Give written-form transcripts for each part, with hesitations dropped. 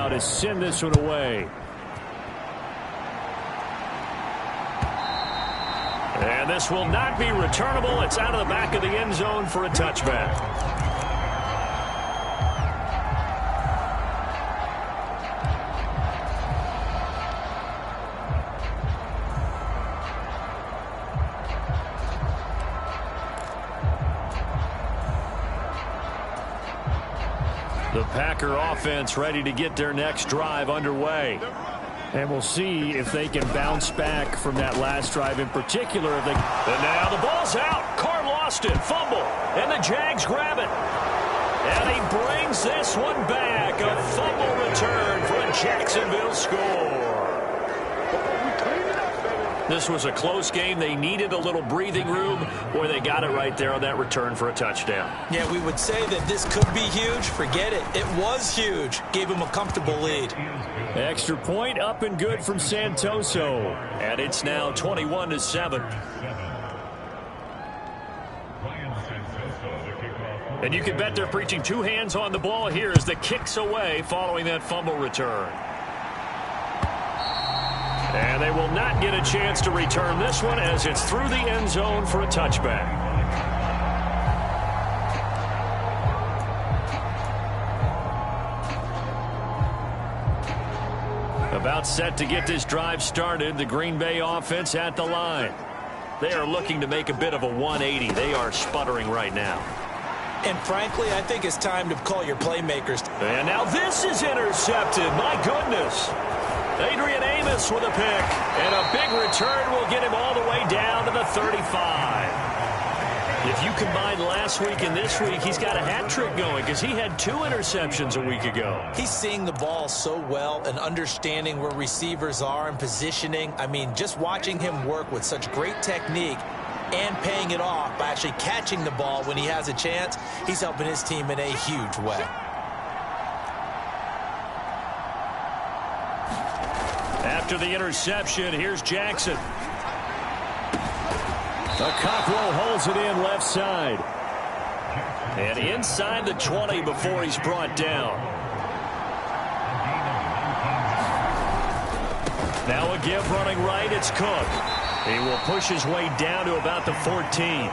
now to send this one away. And this will not be returnable. It's out of the back of the end zone for a touchback. The Packer offense ready to get their next drive underway. And we'll see if they can bounce back from that last drive in particular. And now the ball's out. Carr lost it. Fumble. And the Jags grab it. And he brings this one back. A fumble return for a Jacksonville score. This was a close game. They needed a little breathing room. Boy, they got it right there on that return for a touchdown. Yeah, we would say that this could be huge. Forget it. It was huge. Gave him a comfortable lead. Extra point up and good from Santoso. And it's now 21-7. And you can bet they're preaching two hands on the ball here as the kick's away following that fumble return. And they will not get a chance to return this one as it's through the end zone for a touchback. About set to get this drive started, the Green Bay offense at the line. They are looking to make a bit of a 180. They are sputtering right now. And frankly, I think it's time to call your playmakers. And now this is intercepted. My goodness. Adrian Amos with a pick. And a big return will get him all the way down to the 35. If you combine last week and this week, he's got a hat trick going because he had 2 interceptions a week ago. He's seeing the ball so well and understanding where receivers are and positioning. I mean, just watching him work with such great technique and paying it off by actually catching the ball when he has a chance, he's helping his team in a huge way. After the interception, here's Jackson. The Cockrell holds it in left side. And inside the 20 before he's brought down. Now a give running right, it's Cook. He will push his way down to about the 14.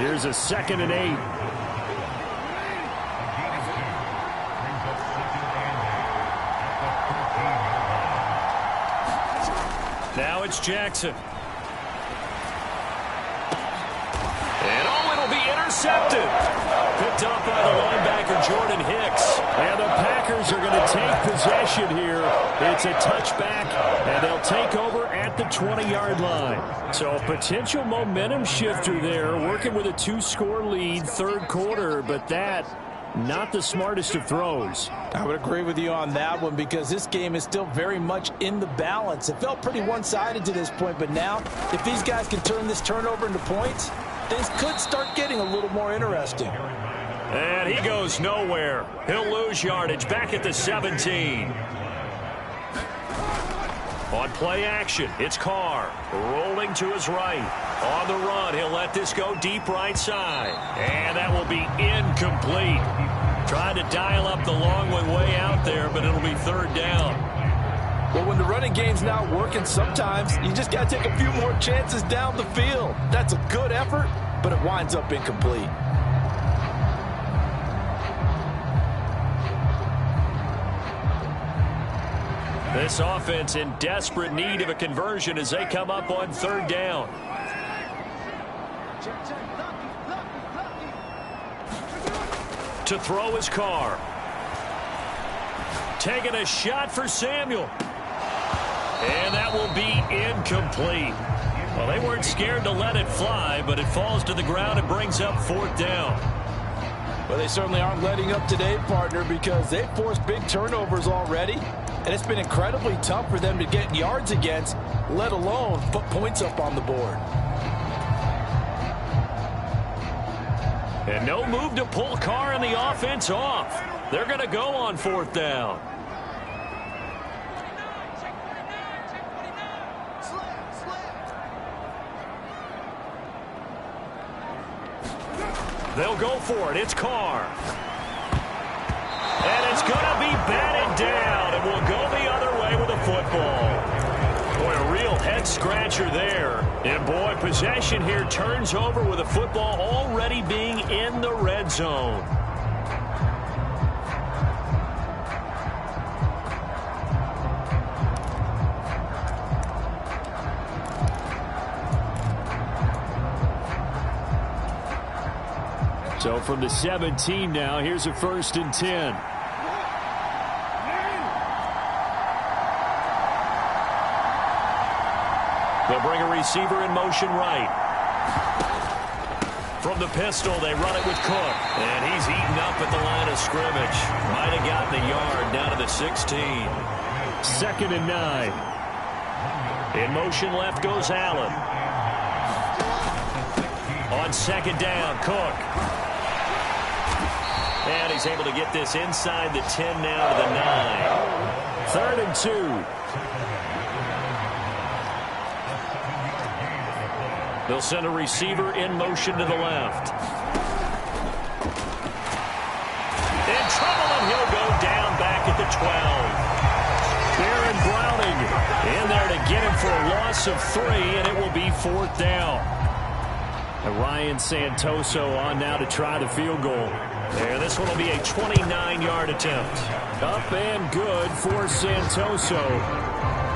Here's a 2nd and 8. Now it's Jackson. And oh, it'll be intercepted. Picked up by the linebacker, Jordan Hicks. And the Packers are going to take possession here. It's a touchback, and they'll take over at the 20-yard line. So a potential momentum shifter there, working with a 2-score lead, third quarter, but that not the smartest of throws. I would agree with you on that one because this game is still very much in the balance. It felt pretty one-sided to this point, but now if these guys can turn this turnover into points, things could start getting a little more interesting. And he goes nowhere. He'll lose yardage back at the 17. On play action, it's Carr rolling to his right. On the run, he'll let this go deep right side. And that will be incomplete. Trying to dial up the long one way out there, but it'll be third down. Well, when the running game's not working, sometimes you just got to take a few more chances down the field. That's a good effort, but it winds up incomplete. This offense in desperate need of a conversion as they come up on third down. To throw his Carr. Taking a shot for Samuel. And that will be incomplete. Well, they weren't scared to let it fly, but it falls to the ground and brings up fourth down. Well, they certainly aren't letting up today, partner, because they've forced big turnovers already. And it's been incredibly tough for them to get yards against, let alone put points up on the board. And no move to pull Carr and the offense off. They're going to go on fourth down. They'll go for it. It's Carr. And it's going to be batted And possession here turns over with the football already being in the red zone. So from the 17 now, here's a 1st and 10. They'll bring a receiver in motion right. From the pistol, they run it with Cook. And he's eaten up at the line of scrimmage. Might have gotten a yard down to the 16. 2nd and 9. In motion left goes Allen. On 2nd down, Cook. And he's able to get this inside the 10 now to the 9. 3rd and 2. They'll send a receiver in motion to the left. In trouble, and he'll go down back at the 12. Baron Browning in there to get him for a loss of 3, and it will be 4th down. And Ryan Santoso on now to try the field goal. There, this one will be a 29-yard attempt. Up and good for Santoso.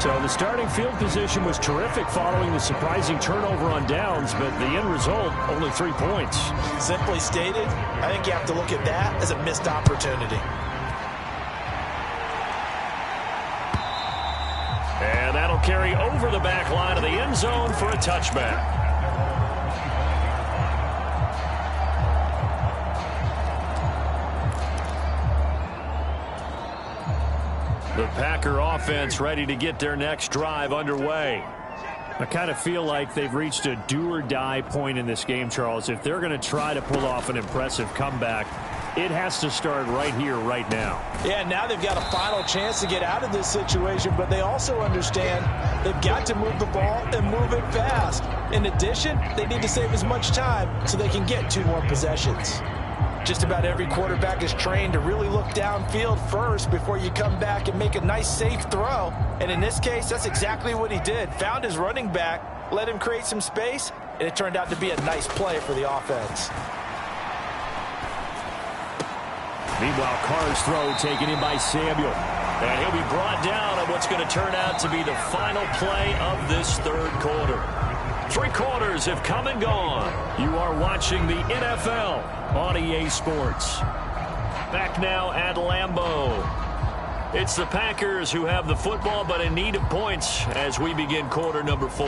So the starting field position was terrific following the surprising turnover on downs, but the end result, only 3 points. Simply stated, I think you have to look at that as a missed opportunity. And that'll carry over the back line of the end zone for a touchback. The Packer offense ready to get their next drive underway. I kind of feel like they've reached a do-or-die point in this game, Charles. If they're going to try to pull off an impressive comeback, it has to start right here, right now. Yeah, now they've got a final chance to get out of this situation, but they also understand they've got to move the ball and move it fast. In addition, they need to save as much time so they can get 2 more possessions. Just about every quarterback is trained to really look downfield first before you come back and make a nice, safe throw. And in this case, that's exactly what he did. Found his running back, let him create some space, and it turned out to be a nice play for the offense. Meanwhile, Carr's throw taken in by Samuel. And he'll be brought down on what's going to turn out to be the final play of this 3rd quarter. 3 quarters have come and gone. You are watching the NFL on EA Sports. Back now at Lambeau. It's the Packers who have the football, but in need of points as we begin quarter number 4.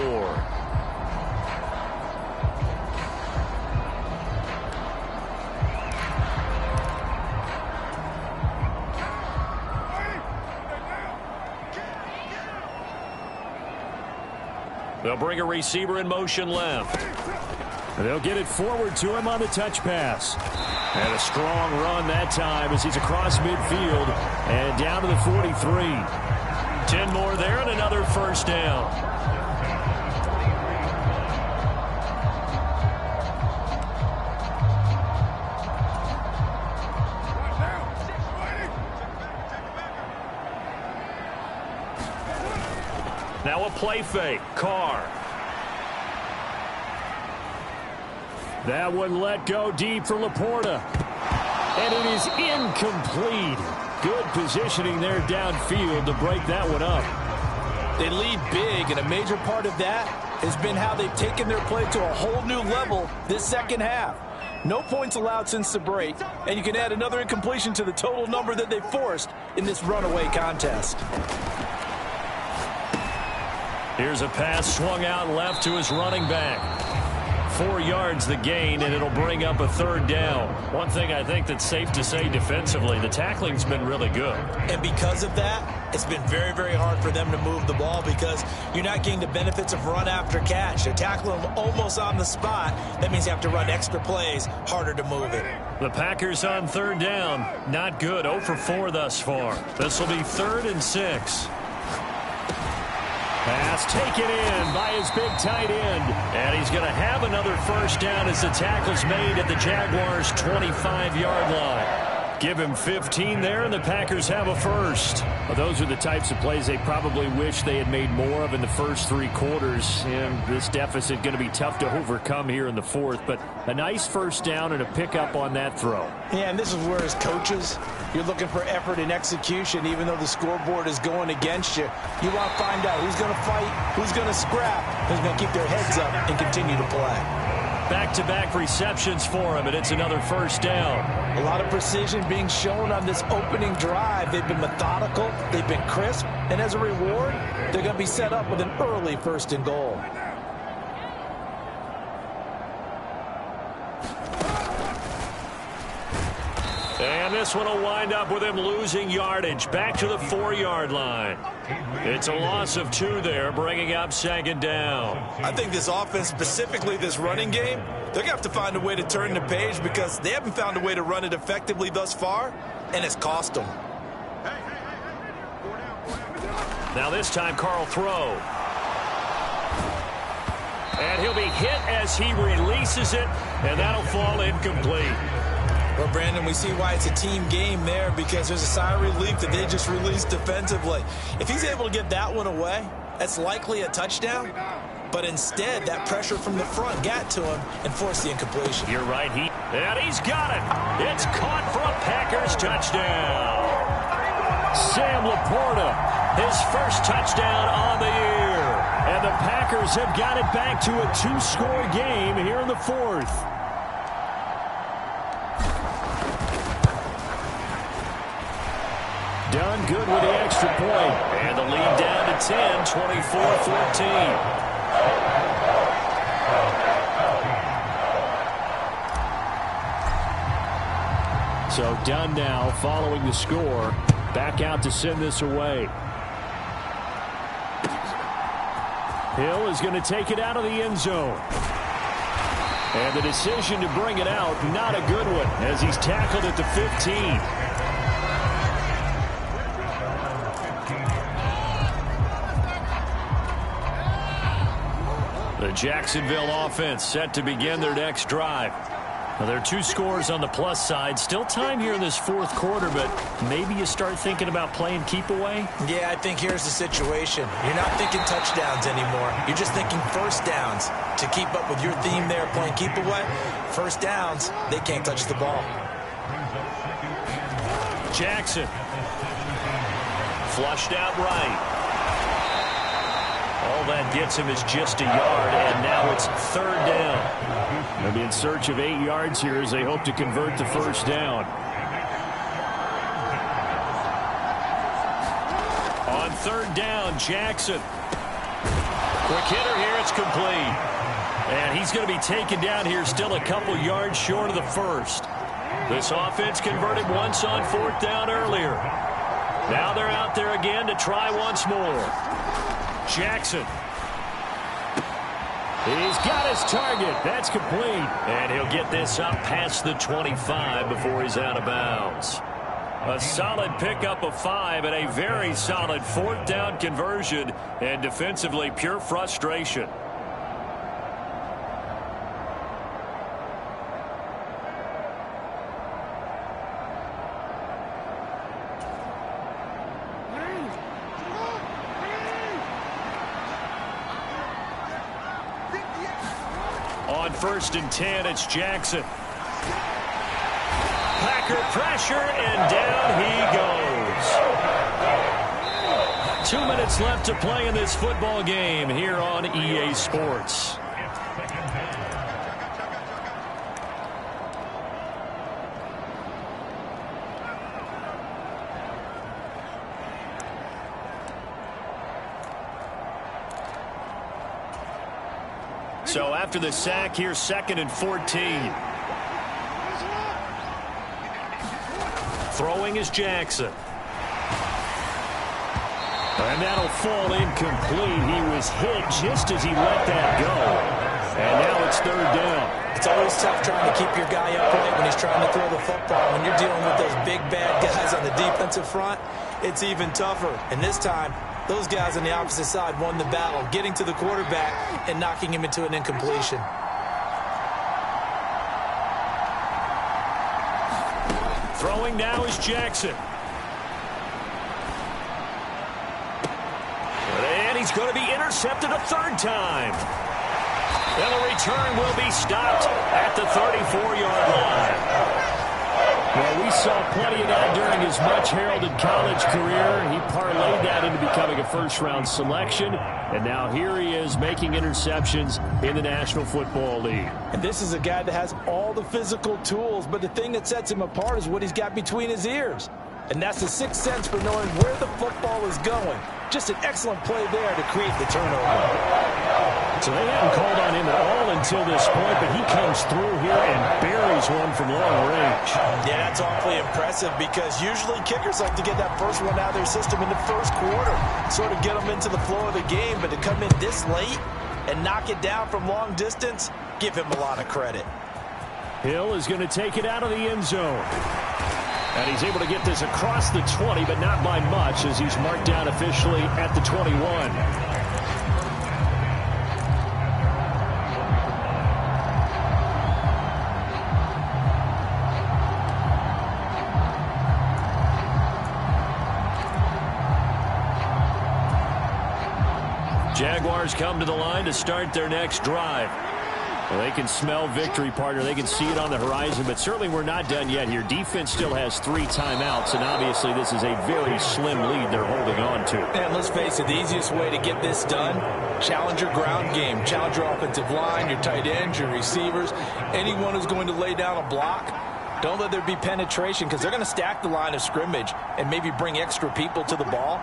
They'll bring a receiver in motion left. They'll get it forward to him on the touch pass. And a strong run that time as he's across midfield and down to the 43. 10 more there and another 1st down. Now a play fake. Carr. That one let go deep for Laporta. And it is incomplete. Good positioning there downfield to break that one up. They lead big, and a major part of that has been how they've taken their play to a whole new level this 2nd half. No points allowed since the break, and you can add another incompletion to the total number that they forced in this runaway contest. Here's a pass swung out left to his running back. 4 yards the gain, and it'll bring up a 3rd down. One thing I think that's safe to say defensively, the tackling's been really good. And because of that, it's been very, very hard for them to move the ball because you're not getting the benefits of run after catch. They're tackling them almost on the spot. That means you have to run extra plays, harder to move it. The Packers on 3rd down. Not good. 0 for 4 thus far. This will be 3rd and 6. Pass taken in by his big tight end. And he's going to have another 1st down as the tackle's made at the Jaguars' 25-yard line. Give him 15 there, and the Packers have a first. Well, those are the types of plays they probably wish they had made more of in the first 3 quarters. And this deficit going to be tough to overcome here in the fourth. But a nice first down and a pickup on that throw. Yeah, and this is where as coaches, you're looking for effort and execution. Even though the scoreboard is going against you, you want to find out who's going to fight, who's going to scrap, who's going to keep their heads up and continue to play. Back-to-back receptions for him, and it's another first down. A lot of precision being shown on this opening drive. They've been methodical, they've been crisp, and as a reward, they're going to be set up with an early first and goal. And this one will wind up with him losing yardage back to the 4-yard line. It's a loss of 2 there, bringing up second down. I think this offense, specifically this running game, they're going to have to find a way to turn the page because they haven't found a way to run it effectively thus far, and it's cost them. Now this time, Carl throw. And he'll be hit as he releases it, and that'll fall incomplete. Well, Brandon, we see why it's a team game there because there's a sigh of relief that they just released defensively. If he's able to get that one away, that's likely a touchdown. But instead, that pressure from the front got to him and forced the incompletion. You're right, and he's got it. It's caught for a Packers touchdown. Sam Laporta, his first touchdown on the year. And the Packers have got it back to a 2-score game here in the fourth. Done good with the extra point. And the lead down to 10, 24-14. So Dunn now following the score. Back out to send this away. Hill is going to take it out of the end zone. And the decision to bring it out, not a good one, as he's tackled at the 15. The Jacksonville offense set to begin their next drive. Now, there are 2 scores on the plus side. Still time here in this fourth quarter, but maybe you start thinking about playing keep away? Yeah, I think here's the situation. You're not thinking touchdowns anymore. You're just thinking first downs. To keep up with your theme there, playing keep away, first downs, they can't touch the ball. Jackson. Flushed out right. All that gets him is just a yard, and now it's third down. They'll be in search of 8 yards here as they hope to convert the first down. On third down, Jackson. Quick hitter here, it's complete. And he's going to be taken down here still a couple yards short of the first. This offense converted once on fourth down earlier. Now they're out there again to try once more. Jackson. He's got his target. That's complete. And he'll get this up past the 25 before he's out of bounds. A solid pickup of 5 and a very solid fourth down conversion. And defensively, pure frustration. On 1st and 10, it's Jackson. Packer pressure, and down he goes. 2 minutes left to play in this football game here on EA Sports. So after the sack, here's 2nd and 14. Throwing is Jackson. And that'll fall incomplete. He was hit just as he let that go. And now it's third down. It's always tough trying to keep your guy upright when he's trying to throw the football. When you're dealing with those big, bad guys on the defensive front, it's even tougher. And this time, those guys on the opposite side won the battle, getting to the quarterback and knocking him into an incompletion. Throwing Throwing now is Jackson. And he's going to be intercepted a third time. And the return will be stopped at the 34-yard line. Well, we saw plenty of that during his much-heralded college career. He parlayed that into becoming a first-round selection. And now here he is making interceptions in the National Football League. And this is a guy that has all the physical tools, but the thing that sets him apart is what he's got between his ears. And that's the sixth sense for knowing where the football is going. Just an excellent play there to create the turnover. So they haven't called on him at all until this point, but he comes through here and buries one from long range. Yeah, that's awfully impressive because usually kickers like to get that first one out of their system in the first quarter, sort of get them into the flow of the game, but to come in this late and knock it down from long distance, give him a lot of credit. Hill is going to take it out of the end zone. And he's able to get this across the 20, but not by much as he's marked down officially at the 21. Jaguars come to the line to start their next drive. Well, they can smell victory, partner. They can see it on the horizon, but certainly we're not done yet here. Defense still has 3 timeouts, and obviously this is a very slim lead they're holding on to. And let's face it, the easiest way to get this done, challenge your ground game. Challenge your offensive line, your tight ends, your receivers, anyone who's going to lay down a block. Don't let there be penetration because they're going to stack the line of scrimmage and maybe bring extra people to the ball.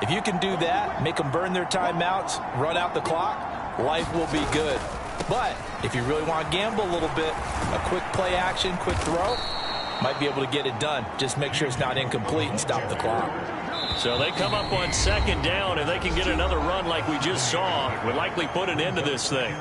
If you can do that, make them burn their timeouts, run out the clock, life will be good. But if you really want to gamble a little bit, a quick play action, quick throw, might be able to get it done. Just make sure it's not incomplete and stop the clock. So they come up on second down, and they can get another run like we just saw. Would likely put an end to this thing.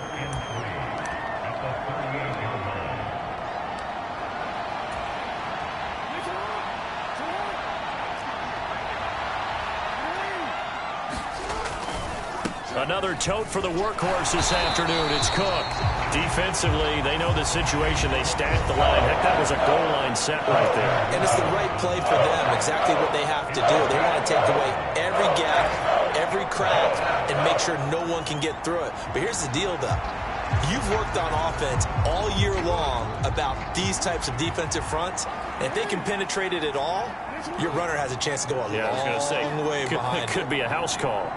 Another tote for the workhorse this afternoon. It's Cook. Defensively, they know the situation. They stack the line. Heck, that was a goal line set right there. And it's the right play for them. Exactly what they have to do. They want to take away every gap, every crack, and make sure no one can get through it. But here's the deal, though. You've worked on offense all year long about these types of defensive fronts. And if they can penetrate it at all, your runner has a chance to go a long way behind. It could be a house call.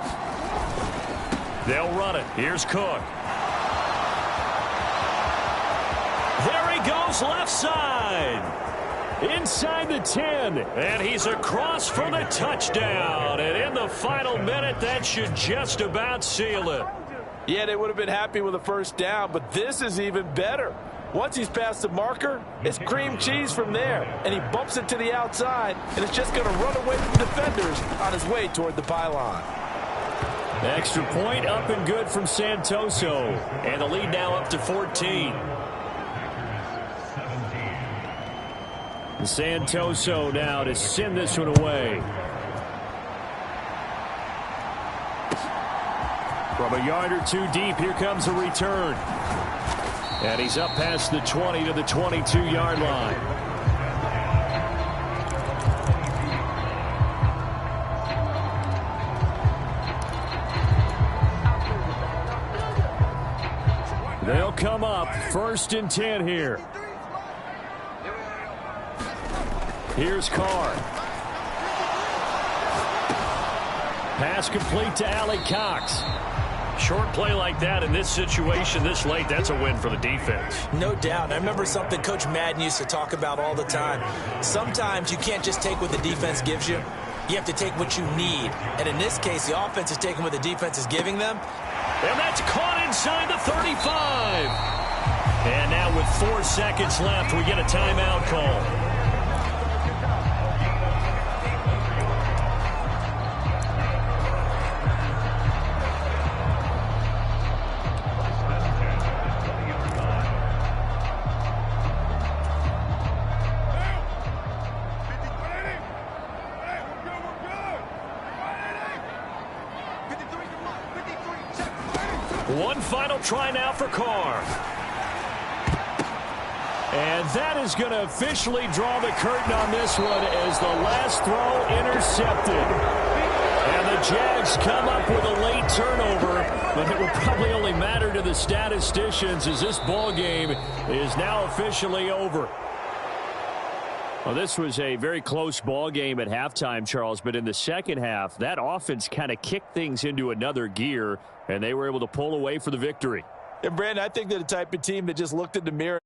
They'll run it. Here's Cook. There he goes, left side. Inside the 10. And he's across for the touchdown. And in the final minute, that should just about seal it. Yeah, they would have been happy with a first down, but this is even better. Once he's past the marker, it's cream cheese from there. And he bumps it to the outside, and it's just going to run away from defenders on his way toward the pylon. Extra point up and good from Santoso. And the lead now up to 14. Santoso now to send this one away. From a yard or two deep, here comes a return. And he's up past the 20 to the 22-yard line. They'll come up 1st and 10 here. Here's Carr. Pass complete to Allie Cox. Short play like that in this situation this late, that's a win for the defense. No doubt. I remember something Coach Madden used to talk about all the time. Sometimes you can't just take what the defense gives you. You have to take what you need. And in this case, the offense is taking what the defense is giving them. And that's caught inside the 35. And now with 4 seconds left, we get a timeout call. One final try now for Carr. And that is going to officially draw the curtain on this one as the last throw intercepted. And the Jags come up with a late turnover, but it will probably only matter to the statisticians as this ball game is now officially over. Well, this was a very close ball game at halftime, Charles, but in the second half, that offense kind of kicked things into another gear, and they were able to pull away for the victory. And, Brandon, I think they're the type of team that just looked in the mirror